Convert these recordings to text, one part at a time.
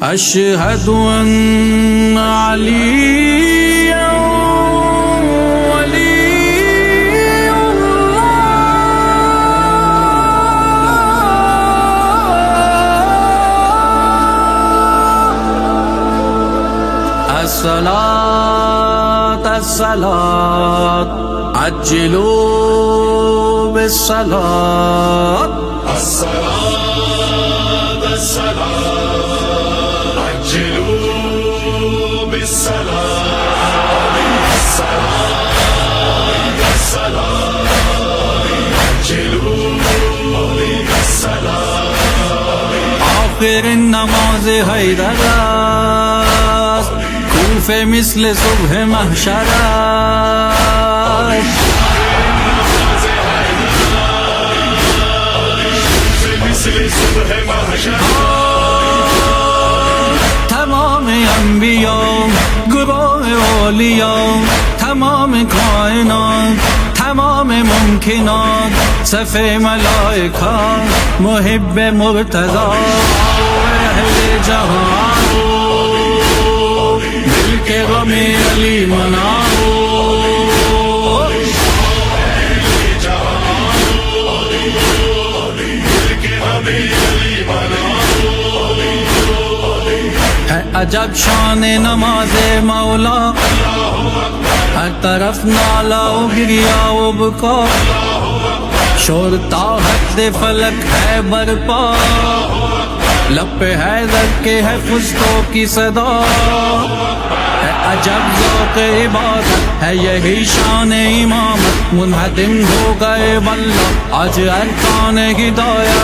أشهد أن عليا ولي الله. الصلاة الصلاة عجلوا بالصلاة. الصلاة الصلاة عجلوا بالصلاة. الصلاة الصلاة عجلوا بالصلاة. آخر النماز حیدر است، کوفه مثل صبح محشر است. تمام انبیا، گروه اولیا، تمام کائنات، تمام ممکنات، صف ملائکہ، محب مرتضی، اہل جہان، دل کے غم علی مناؤ. ہے عجب شان نماز مولا، ہر طرف نالا و گریا و بکا، شور طاقت فلک ہے برپا، لب پہ حیدر کے ہے فستوں کی صدا. ہے عجب ذوق عبادت، ہے یہی شان امامت، منہدم ہو گئے واللہ آج ارکان ہدایت.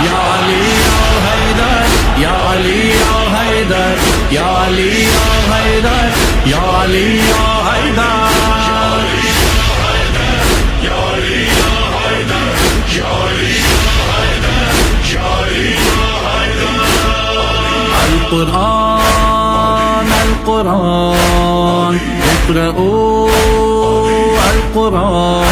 یا علی یا حیدر، یا علی یا حیدر، یا علی یا حیدر، یا علی یا حیدر. القرآن القرآن اقرؤوا القرآن.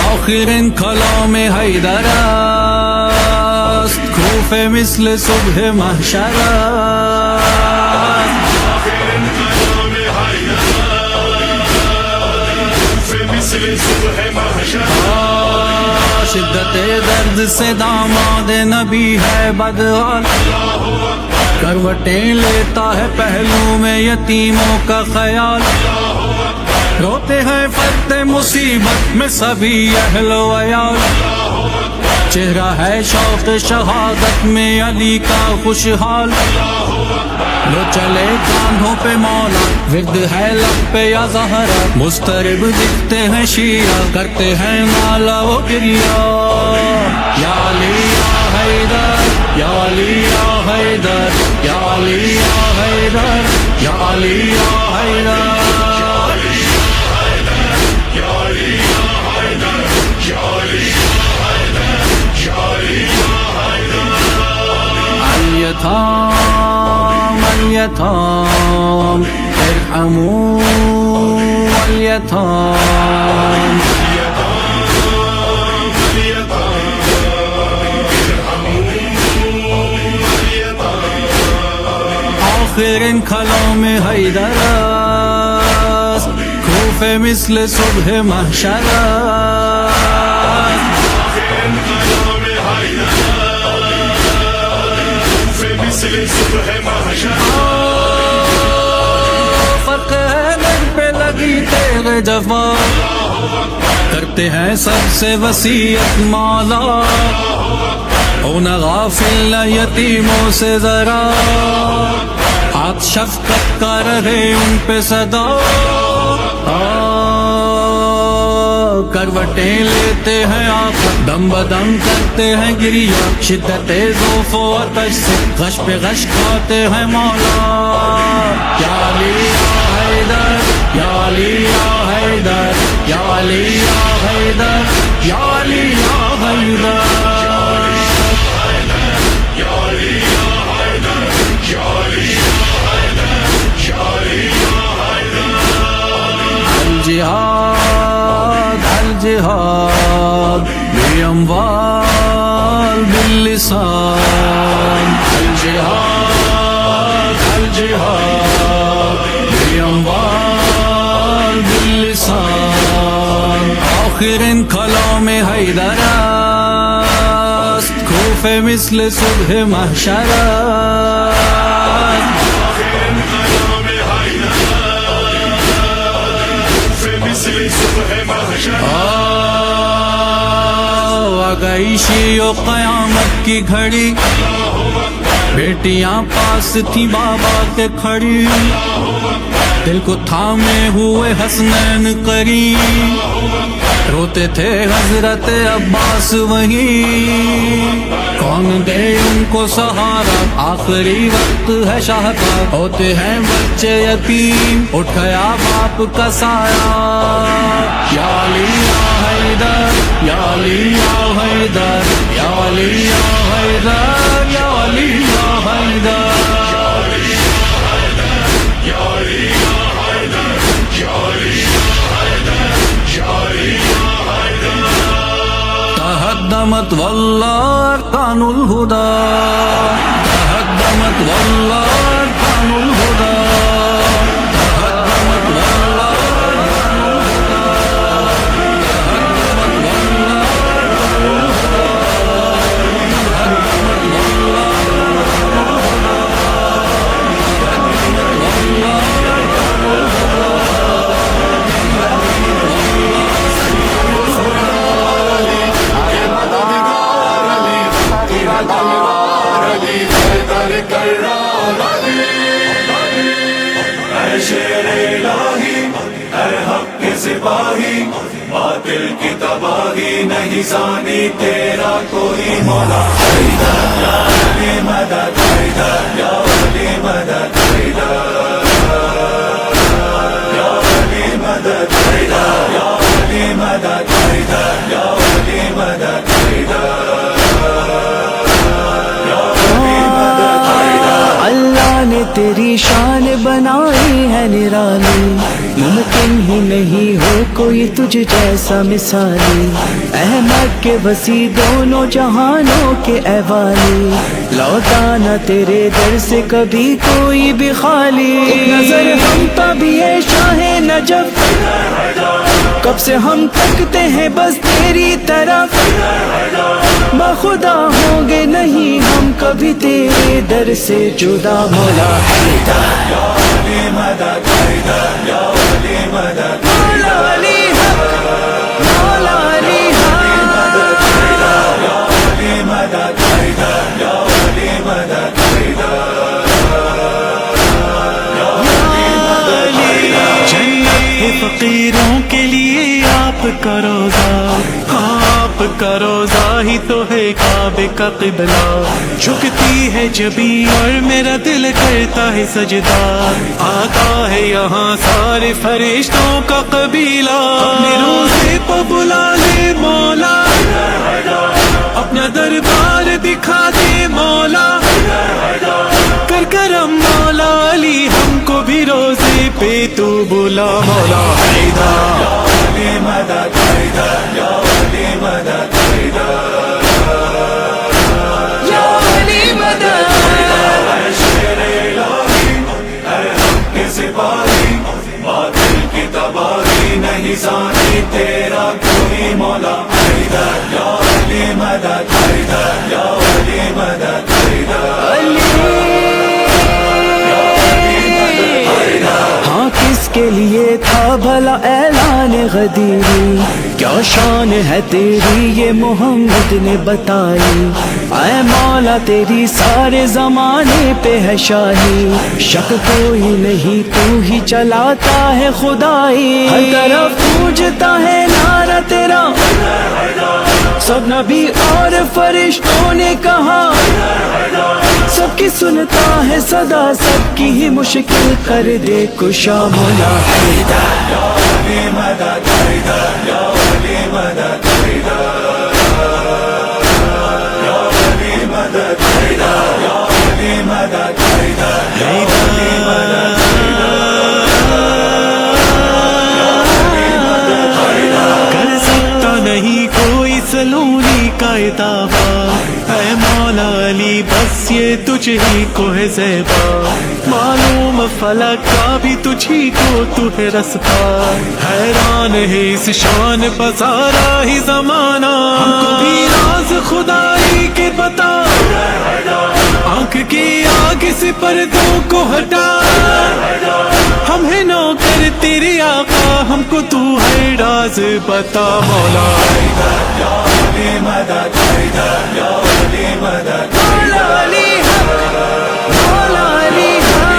آخر کلام حیدر است، کوفه مثل صبح محشر است. شدت درد سے داماد نبی ہے بدحال، کروٹیں لیتا ہے پہلو میں یتیموں کا خیال، روتے ہیں فتح مصیبت میں سبھی اہل و عیال، چہرہ ہے شوق شہادت میں علی کا خوشحال. لو چلے کاندھوں پہ مولا، ورد ہے لب پہ یا زہرا، مضطرب دکھتے ہیں شیعہ، کرتے ہیں نالا و گریا. یا علی یا حیدر، یا علی یا حیدر، یا علی یا حیدر، یا علی یا حیدر. الیتام الیتام ارحموا الیتام. آخر کلام حیدر است، کوفه مثل صبح محشر است. فرق ہے در پہ لگی تیغ جفا، کرتے ہیں سب سے وصیت مولا، ہونا غافل یتیموں سے ذرا، ہاتھ شفقت کا رہے ان پہ صدا. کروٹیں لیتے ہیں آقا، دم بدم کرتے ہیں گریا، شدت ذوف و آتش سے غش پہ غش کھاتے ہیں مولا. یا علی یا حیدر، یا علی یا حیدر، یا علی یا حیدر، یا علی یا حیدر. الجہاد الجهاد بأموال باللسان الجهاد الجهاد بأموال باللسان آخر ان کلام حیدر است کوفه مثل صبح محشر است آ گئی شیعو قیامت کی گھڑی بیٹیاں پاس تھی بابا کے کھڑی دل کو تھامے ہوئے حسنین قریب روتے تھے حضرت عباس وہیں کون دے ان کو سہارا آخری وقت ہے شاہ کا ہوتے ہیں بچے یتیم اٹھ گیا باپ کا سایہ یا علی یا حیدر یا علی یا حیدر یا علی یا حیدر یا علی یا حیدر تهدمت والله أركان الهدى تهدمت والله أركان الهدى تهدمت والله أركان الهدى تهدمت والله سپاہی باطل کی تباہی نہیں زانی تیرا کوئی مولا یا علی مدد یا علی مدد یا علی مدد یا علی مدد یا علی مدد اللہ نے تیری شان بنائی ہے نرالی ممکن ہی نہیں ہو کوئی تجھ جیسا مثالی احمد کے وسیع دونوں جہانوں کے اے والی لوٹانا تیرے در سے کبھی کوئی بھی خالی ایک نظر ہم بھی ہے شاہ نجف کب سے ہم تکتے ہیں بس تیری طرف بخدا ہوں گے نہیں ہم کبھی تیرے در سے جدا مولا حیدر یا علی مدد یا علی مدد مولا علی حق مولا علی حق یا علی مدد یا علی مدد جنت ہے فقیروں کے لیے آپ کا روزہ آپ کا روزہ ہی تو ہے کعبے کا قبلہ جھکتی ہے جبھی اور میرا دل کرتا ہے سجدہ آقا ہے یہاں سارے فرشتوں کا قبیلہ اپنے روزے پہ بلا لے مولا اپنا دربار دکھا دے مولا کر کرم مولا علی ہم کو بھی روزے پہ تو بلا مولا حیدر یا علی مدد یا علی مدد یا علی مدد شیر الہی اے حق کے سپاہی باطل کی تباہی نہیں زانی تیرا کوئی مولا حیدر یا علی مدد یا علی مدد ہاں کس کے لیے تھا بھلا اعلان غدیری کیا شان ہے تیری یہ محمد نے بتائی اے مولا تیری سارے زمانے پہ ہے شاہی شک کوئی نہیں تو ہی چلاتا ہے خدائی ہر طرف گونجتا ہے نعرہ تیرا سب نبی اور فرشتوں نے کہا سب کی سنتا ہے صدا سب کی ہی مشکل کر دے کشا مولا حیدر یا علی مدد یا علی مدد یا علی مدد یا علی مدد کر سکتا दावा, ऐ मौला अली बस ये तुझ ही को है ज़ेबा, मालूम फलक का भी तुझी को तू है रस्ता, हैरान है इस शान पसारा ही जमाना, हमको भी राज खुदाई के बता, आंख की आग से पर्दों को हटा, हम है नौकर तेरे आका, हमको तू है राज बता मौला। या वली मदद, या वली मदद, मौला अली हक, मौला अली हक,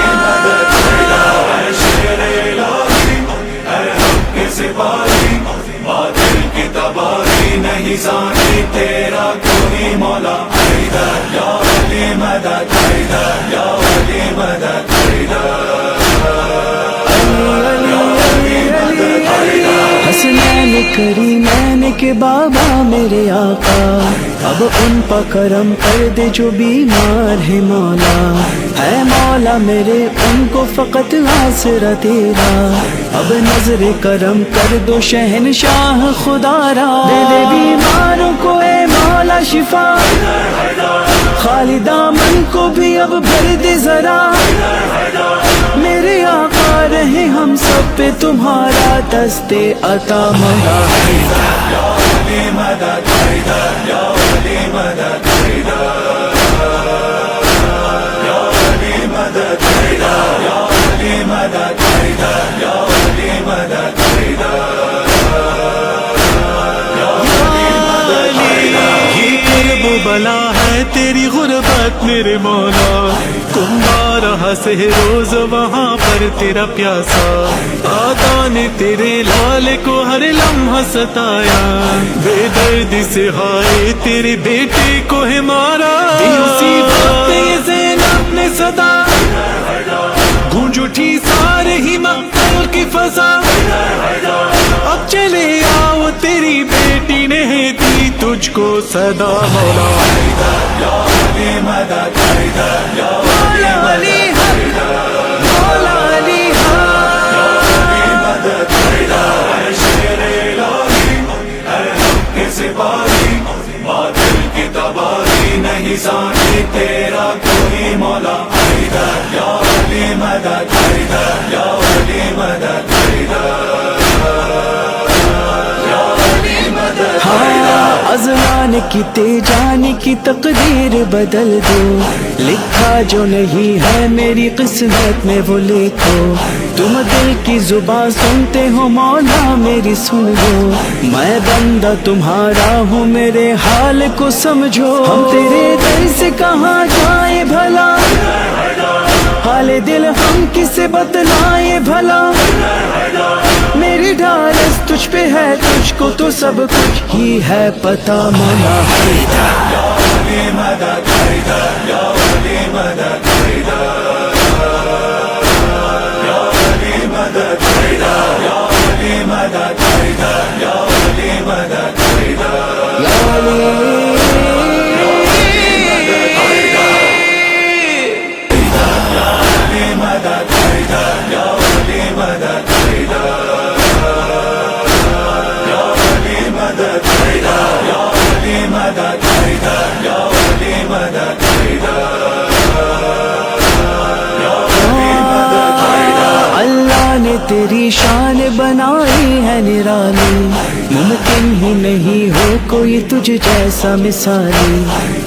शेर इलाही है हक के सिपाही, बातिल की तबाही नहीं जानी तेरा कोई मौला। या वली मदद, या वली मदद, हसनैन करीमैन के बाबा मेरे आका, अब उन पर करम कर दे जो बीमार है मौला, है मौला मेरे उनको फकत आसरा तेरा, अब नजर करम कर दो शहनशाह खुदारा, दे दे बीमारों को ए मौला शिफा, खाली दामन को भी अब भर दे जरा, मेरे आका रहे हम सब पे तुम्हारा दस्ते अता मौला। या वली मदद, या वली मदद, या वली मदद, या वली मदद, या वली मदद, ये कर्ब बला है तेरी गुर्बत मेरे मौला, कुंबा रहा से रोज वहाँ पर तेरा प्यासा, आका ने तेरे लाल को हर लम्हा सताया, बेदर्द से हाय तेरे बेटे को है मारा, उसी वक्त ये ज़ैनब ने सदा गूंज उठी सारे ही मक्तल की फजा, अब चले आओ तेरी बेटी ने दी तुझको सदा मौला। या वली मदद, या मौला अली हक, मौला अली हक, मदद, शेर इलाही है हक के सिपाही, बातिल की तबाही नहीं जानी तेरा कोई मौला। या वली मदद, या वली मदद, या वली मदद, हाँ अज़लान की तेजानी की तकदीर बदल दो, लिखा जो नहीं है मेरी किस्मत में वो लिखो, तुम दिल की जुबान सुनते हो मौला मेरी सुन लो, मैं बंदा तुम्हारा हूँ मेरे हाल को समझो, हम तेरे दर से कहाँ जाए भला, हाले दिल हम किसे बतलाए भला, मेरी ढालस तुझ पे है तुझको तो सब कुछ ही है पता मौला। या वली मदद, या वली मदद, या वली मदद, या वली मदद, या वली मदद, अल्लाह ने तेरी शान बनाई है निराली, मुमकिन ही नहीं हो कोई तुझ जैसा मिसाली,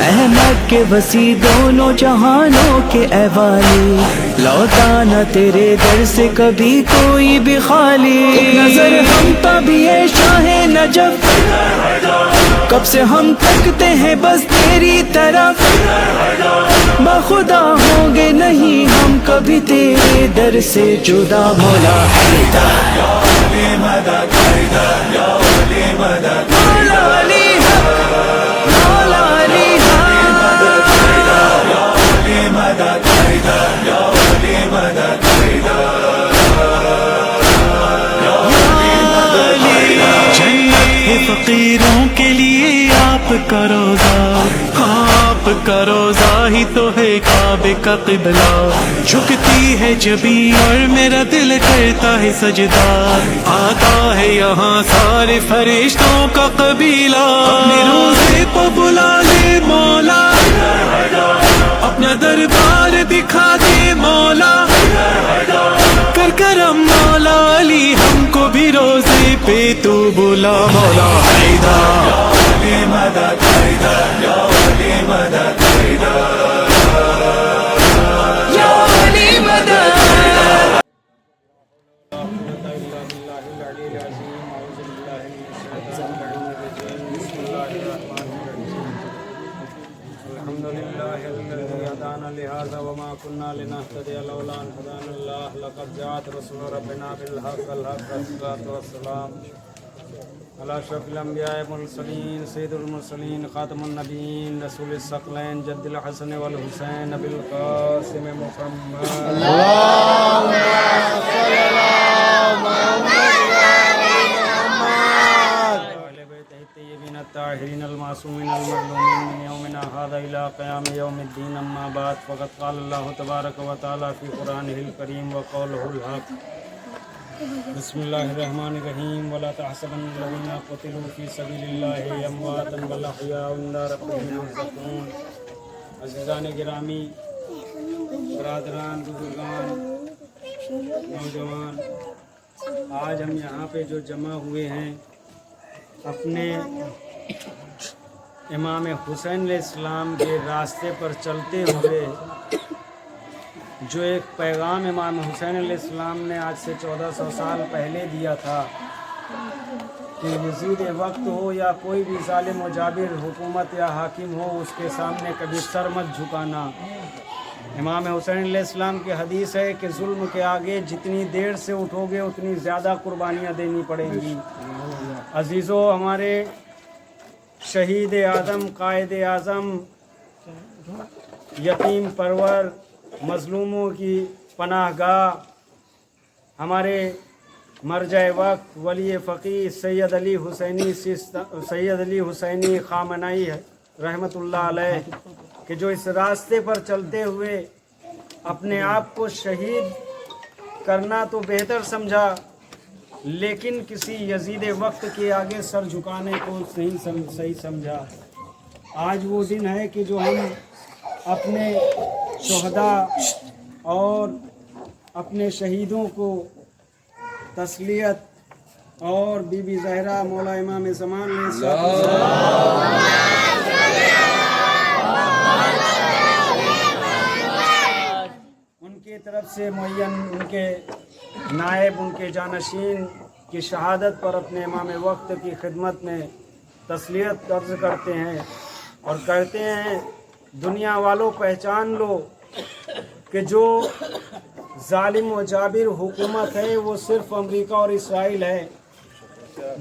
अहमद के वसी दोनों जहानों के ऐवाली, लौटाना तेरे दर से कभी कोई भी खाली, एक नजर हम पर भी है शाहे नजफ, कब से हम तकते हैं बस तेरी तरफ, बखुदा होंगे नहीं हम कभी तेरे दर से जुदा मौला। या वली मदद, या वली मदद, मौला अली हक, मौला अली हक, या वली मदद, या वली मदद, जन्नत है फकीरों के लिए आपका रोजा, आप کا روزہ ہی تو ہے کعبے کا قبلہ، جھکتی ہے جبھی اور میرا دل کرتا ہے سجدہ، آتا ہے یہاں سارے فرشتوں کا قبیلہ، اپنے روزے پہ بلا لے مولا، اپنا دربار دکھا دے مولا، کر کرم مولا علی ہم کو بھی روزے پہ تو بلا مولا حیدر، مدد حیدر یا ولی مدد حیدر یا ولی مدد الحمد لله الذي هدانا لهذا وما كنا لنهتدي لولا أن هدانا الله لقد جاءت رسول ربنا بالحق والصلاة والسلام على أشرف الأنبياء والمرسلين سيد المرسلين خاتم النبيين رسول الثقلين جد الحسن والحسين أبي القاسم محمد الطاهرين المعصومين المظلومين من يومنا هذا إلى قيام يوم الدين. أما بعد فقد قال الله تبارك وتعالى في قرآنه الكريم وقوله الحق. بسم الله الرحمن الرحيم. ولا تحسبن الذين قتلوا في سبيل الله أمواتا بل أحياء عند ربهم يرزقون. عزیزان گرامی، برادران، بزرگان، نوجوان، آج ہم یہاں پہ جو جمع ہوئے ہیں اپنے امام حسین علیہ السلام کے راستے پر چلتے ہوئے، جو ایک پیغام امام حسین علیہ السلام نے آج سے 1400 سال پہلے دیا تھا کہ یزید وقت ہو یا کوئی بھی ظالم و جابر حکومت یا حاکم ہو، اس کے سامنے کبھی سر مت جھکانا. امام حسین علیہ السلام کی حدیث ہے کہ ظلم کے آگے جتنی دیر سے اٹھو گے اتنی زیادہ قربانیاں دینی پڑیں گی. عزیزو، ہمارے شہید اعظم، قائد اعظم، یتیم پرور، مظلوموں کی پناہ گاہ، ہمارے مرجع وقت ولی فقیہ سید علی حسینی خامنائی رحمۃ اللہ علیہ، کہ جو اس راستے پر چلتے ہوئے اپنے آپ کو شہید کرنا تو بہتر سمجھا، لیکن کسی یزید وقت کے آگے سر جھکانے کو صحیح سمجھا. آج وہ دن ہے کہ جو ہم اپنے شہداء اور اپنے شہیدوں کو تسلیت اور بی بی زہرا مولا امام زمان علیہ السلام ان کی طرف سے معین، ان کے نائب، ان کے جانشین کی شہادت پر اپنے امام وقت کی خدمت میں تسلیت درج کرتے ہیں اور کہتے ہیں دنیا والوں پہچان لو کہ جو ظالم و جابر حکومت ہے وہ صرف امریکہ اور اسرائیل ہے.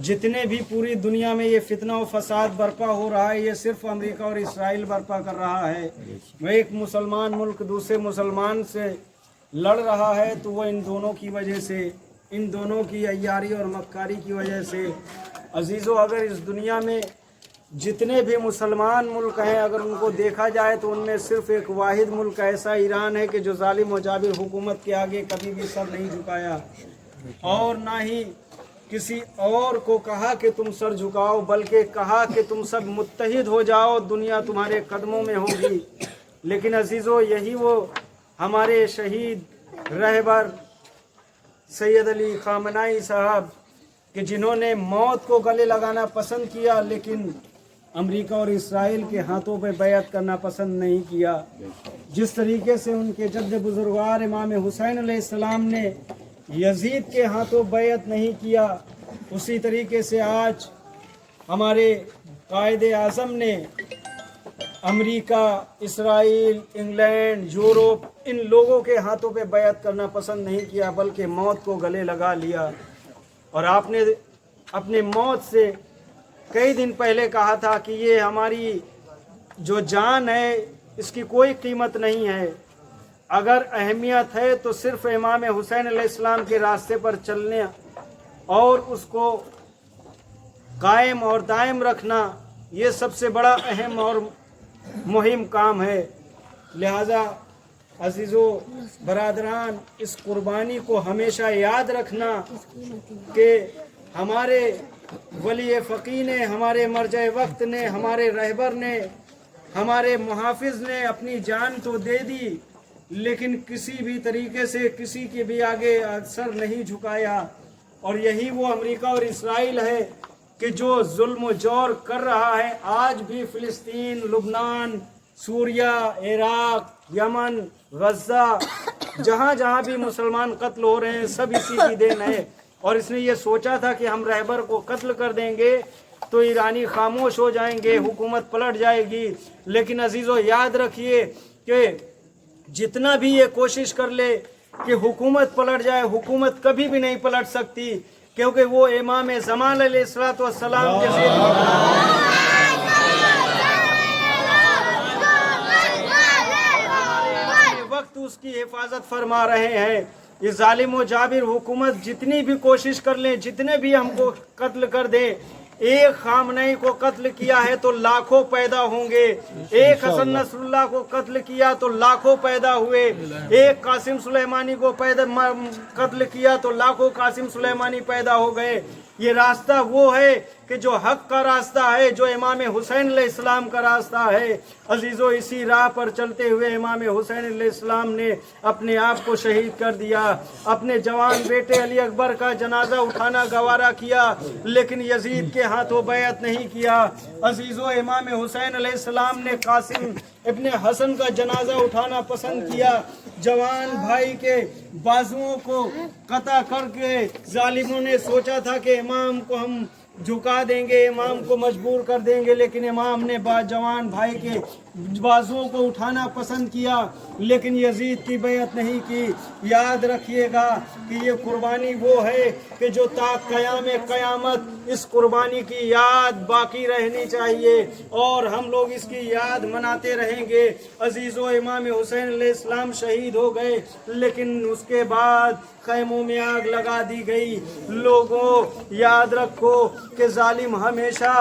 جتنے بھی پوری دنیا میں یہ فتنہ و فساد برپا ہو رہا ہے یہ صرف امریکہ اور اسرائیل برپا کر رہا ہے. وہ ایک مسلمان ملک دوسرے مسلمان سے لڑ رہا ہے تو وہ ان دونوں کی وجہ سے، ان دونوں کی عیاری اور مکاری کی وجہ سے. عزیزو، اگر اس دنیا میں جتنے بھی مسلمان ملک ہیں اگر ان کو دیکھا جائے تو ان میں صرف ایک واحد ملک ایسا ایران ہے کہ جو ظالم و جابر حکومت کے آگے کبھی بھی سر نہیں جھکایا، اور نہ ہی کسی اور کو کہا کہ تم سر جھکاؤ، بلکہ کہا کہ تم سب متحد ہو جاؤ، دنیا تمہارے قدموں میں ہوگی. لیکن عزیزو، یہی وہ ہمارے شہید رہبر سید علی خامنائی صاحب کہ جنہوں نے موت کو گلے لگانا پسند کیا لیکن امریکہ اور اسرائیل کے ہاتھوں پہ بیعت کرنا پسند نہیں کیا. جس طریقے سے ان کے جد بزرگوار امام حسین علیہ السلام نے یزید کے ہاتھوں بیعت نہیں کیا، اسی طریقے سے آج ہمارے قائد اعظم نے امریکہ، اسرائیل، انگلینڈ، یورپ، ان لوگوں کے ہاتھوں پہ بیعت کرنا پسند نہیں کیا بلکہ موت کو گلے لگا لیا. اور آپ نے اپنے موت سے کئی دن پہلے کہا تھا کہ یہ ہماری جو جان ہے اس کی کوئی قیمت نہیں ہے، اگر اہمیت ہے تو صرف امام حسین علیہ السلام کے راستے پر چلنے اور اس کو قائم اور دائم رکھنا، یہ سب سے بڑا اہم اور मुहिम काम है। लिहाजा अजीज़ो बरादरान, इस कुर्बानी को हमेशा याद रखना कि हमारे वली फ़क़ी ने, हमारे मरजा वक्त ने, हमारे रहबर ने, हमारे मुहाफ़िज़ ने अपनी जान तो दे दी, लेकिन किसी भी तरीके से किसी के भी आगे सर नहीं झुकाया। और यही वो अमेरिका और इसराइल है कि जो जुल्म जौर कर रहा है। आज भी फ़िलिस्तीन, लुबनान, सूरिया, इराक, यमन, गज़ा, जहाँ जहाँ भी मुसलमान कत्ल हो रहे हैं, सब इसी की देन है। और इसने ये सोचा था कि हम रहबर को कत्ल कर देंगे तो ईरानी खामोश हो जाएंगे, हुकूमत पलट जाएगी। लेकिन अजीज़ों याद रखिए कि जितना भी ये कोशिश कर ले कि हुकूमत पलट जाए, हुकूमत कभी भी नहीं पलट सकती, क्योंकि वो इमाम ज़मान अलैहिस्सलातु वस्सलाम के वक्त उसकी हिफाजत फरमा रहे हैं। ये जालिम व जाबिर हुकूमत जितनी भी कोशिश कर ले, जितने भी हमको कत्ल कर दे, एक खामनई को कत्ल किया है तो लाखों पैदा होंगे, एक हसन नसरुल्लाह को कत्ल किया तो लाखों पैदा हुए, एक कासिम सुलेमानी को कत्ल किया तो लाखों कासिम सुलेमानी पैदा हो गए। ये रास्ता वो है कि जो हक का रास्ता है, जो इमाम हुसैन अलैहिस्सलाम का रास्ता है। अजीज़ों, इसी राह पर चलते हुए इमाम हुसैन अलैहिस्सलाम ने अपने आप को शहीद कर दिया। अपने जवान बेटे अली अकबर का जनाजा उठाना गवारा किया, लेकिन यजीद के हाथों बैत नहीं किया। अजीज़ों, इमाम हुसैन अलैहिस्सलाम ने कासिम इब्ने हसन का जनाजा उठाना पसंद किया। जवान भाई के बाजुओं को कता करके जालिमों ने सोचा था कि इमाम को हम झुका देंगे, इमाम को मजबूर कर देंगे, लेकिन इमाम ने जवान भाई के बाजुओं को उठाना पसंद किया, लेकिन यजीद की बैत नहीं की। याद रखिएगा कि ये कुर्बानी वो है कि जो ता क़यामत इस कुर्बानी की याद बाकी रहनी चाहिए और हम लोग इसकी याद मनाते रहेंगे। अजीज़ों, इमाम हुसैन अलैहिस्सलाम शहीद हो गए, लेकिन उसके बाद खैमों में आग लगा दी गई। लोगों, याद रखो कि जालिम हमेशा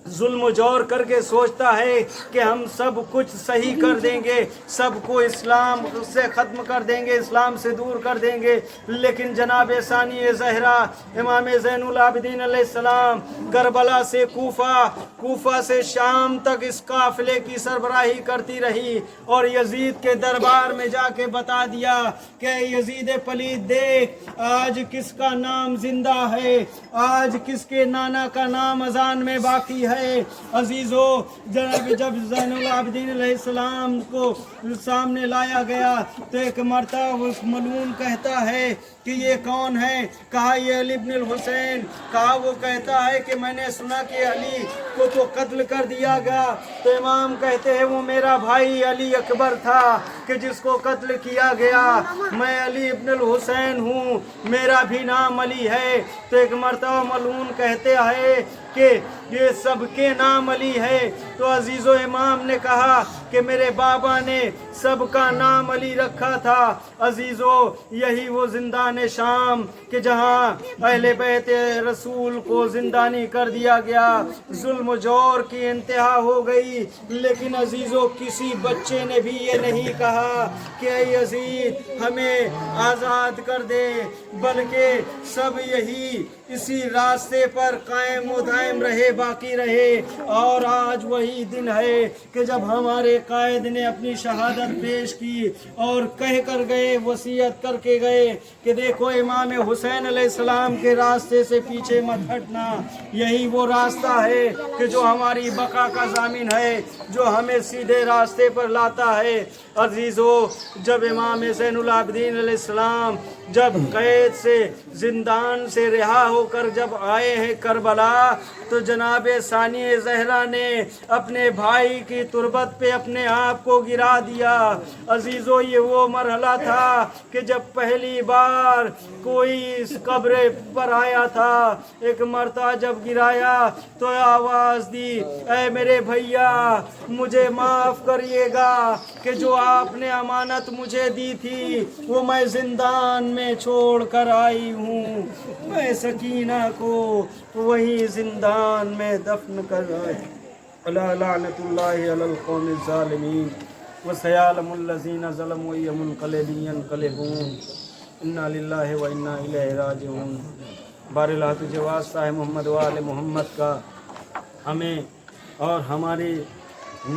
जुल्म जौर करके सोचता है कि हम सब कुछ सही कर देंगे, सबको इस्लाम से ख़त्म कर देंगे, इस्लाम से दूर कर देंगे। लेकिन जनाब सानी ज़हरा इमाम ज़ैनुल आबिदीन अलैहिस्सलाम करबला से कूफा से शाम तक इस काफ़िले की सरबराही करती रही और यजीद के दरबार में जाके बता दिया कि यजीद पलीद, देख आज किसका नाम जिंदा है, आज किसके नाना का नाम अजान में बाकी है। अजीजों, जब ज़ैनुल आबिदीन अलैहिस्सलाम को सामने लाया गया तो एक मर्तबा उस मलून कहता है कि ये कौन है? कहा ये अली इब्न हुसैन। कहा वो कहता है कि मैंने सुना कि अली को तो कत्ल कर दिया गया। तो इमाम कहते हैं वो मेरा भाई अली अकबर था कि जिसको कत्ल किया गया। मैं अली इब्न हुसैन हूँ, मेरा भी नाम अली है। तो एक मर्तबा मलून कहते हैं कि ये सबके नाम अली है। तो अजीज़ो, इमाम ने कहा कि मेरे बाबा ने सबका नाम अली रखा था। अजीज़ो, यही वो जिंदान शाम कि जहाँ अहले बैत रसूल को जिंदानी कर दिया गया, जुल्म जौर की इंतहा हो गई। लेकिन अजीज़ो, किसी बच्चे ने भी ये नहीं कहा कि यजीद हमें आज़ाद कर दे, बल्कि सब यही इसी रास्ते पर कायम व दायम रहे, बाकी रहे। और आज वही दिन है कि जब हमारे कायद ने अपनी शहादत पेश की और कह कर गए, वसीयत करके गए कि देखो इमाम हुसैन अलैहिस्सलाम के रास्ते से पीछे मत हटना। यही वो रास्ता है कि जो हमारी बका का ज़ामिन है, जो हमें सीधे रास्ते पर लाता है। अजीज़ों, जब इमाम ज़ैनुल आबिदीन अलैहिस्सलाम जब कैद से, जिंदान से रिहा होकर जब आए हैं करबला, तो जनाब सानी ज़हरा ने अपने भाई की तुरबत पे अपने आप को गिरा दिया। अजीज़ों, ये वो मरहला था कि जब पहली बार कोई इस कब्र पर आया था, एक मर्तबा जब गिराया तो आवाज़ दी, ऐ मेरे भैया मुझे माफ़ करिएगा कि जो आपने अमानत मुझे दी थी वो मैं जिंदान में छोड़ कर आई हूँ। मैं सकीना को वही जिंदान में दफन कर आई। अला लानतुल्लाहि अलल कौमिज़ ज़ालिमीन व सयालमुल लज़ीना ज़लमू यमुनक़लिबून यनक़लिबून इन्ना लिल्लाहि व इन्ना इलैहि राजिऊन। बारिल्लाह तुझे वास्ता है मोहम्मद वाले मोहम्मद का, हमें और हमारी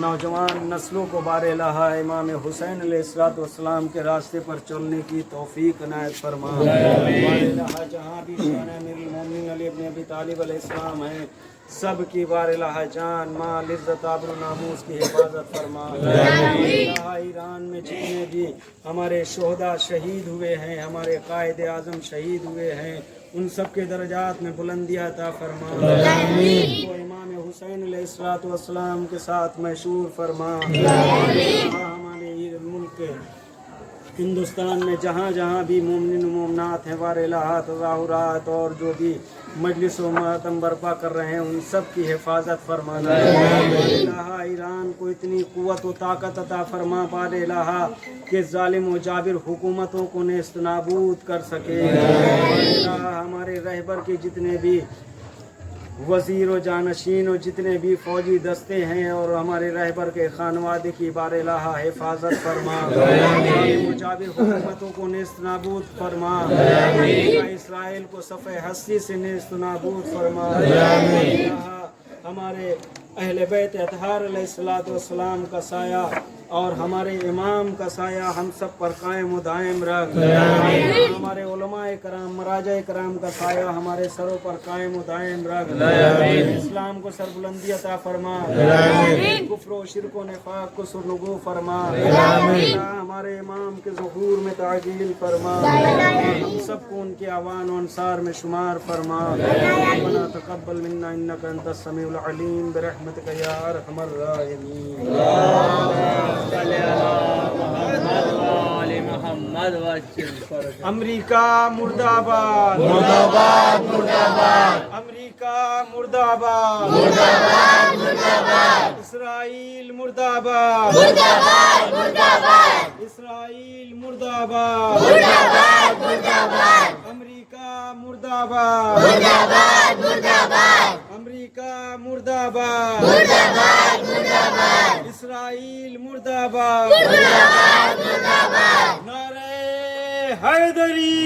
नौजवान नस्लों को बारिल्लाह इमाम हुसैन अलैहिस्सलाम के रास्ते पर चलने की तौफीक इनायत फरमा। बारिल्लाह जहाँ भी शान अमीरुल मोमिनीन अली इब्न अबी तालिब अलैहिस्सलाम हैं, सब की बारिल्लाह जान माल इज़्ज़त आबरू नामूस की हिफाजत फरमा। बारिल्लाह ईरान में जितने भी हमारे शोहदा शहीद हुए हैं, हमारे कायद आज़म शहीद हुए हैं, उन सब के दर्जात में बुलंदियाँ अता फरमा। उनको इमाम हुसैन अलैहिस्सलाम के साथ मशहूर फरमा। हमारे मुल्क के हिंदुस्तान में जहाँ जहाँ भी मोमिन मोमनात हैं, वारिल्लाह तज़ाहुरात और जो भी मजलिस व मातम बर्पा कर रहे हैं, उन सब की हिफाजत फरमाना। बारिल्लाह ईरान को इतनी क़ुव्वत व ताकत अता फरमा बारिल्लाह कि जालिम व जाबिर हुकूमतों को नेस्तनाबूद कर सके। बारिल्लाह हमारे रहबर के जितने भी वज़ीर व जानशीन और जितने भी फ़ौजी दस्ते हैं और हमारे रहबर के खानवादे की बारिल्लाह हिफाजत फरमा। जाबिर हुकूमतों को नेस्तनाबूद फरमा। इसराइल को सफ़े हस्ती से नेस्तनाबूद फरमा। हमारे अहले बैत अतहार अलैहिस्सलाम का साया और हमारे इमाम का साया हम सब पर कायम व दायम रख। हमारे उलमाए कराम मराजा कराम का साया हमारे सरों पर कायम व दायम रख। इस्लाम को सरबुलंदी अता फरमा। कुफ्र व शिर्क व निफाक को सुरनगू फरमा। हमारे इमाम के ज़ुहूर में ताजील फरमा। हम सबको उनके आवान व अंसार में शुमार फरमा। रब्बना तक़ब्बल मिन्ना इन्नका अंतस समीउल अलीम बिरहमतिका या अरहमर राहिमीन। अमेरिका मुर्दाबाद, मुर्दाबाद, मुर्दाबाद। अमेरिका मुर्दाबाद, मुर्दाबाद, मुर्दाबाद। इसराइल मुर्दाबाद, मुर्दाबाद, मुर्दाबाद। इसराइल मुर्दाबाद, मुर्दाबाद, मुर्दाबाद। अमेरिका मुर्दाबाद, मुर्दाबाद, मुर्दाबाद। अमेरिका मुर्दाबाद, मुर्दाबाद, मुर्दाबाद। इसराइल मुर्दाबाद, मुर्दाबाद, मुर्दाबाद। नारे हैदरी।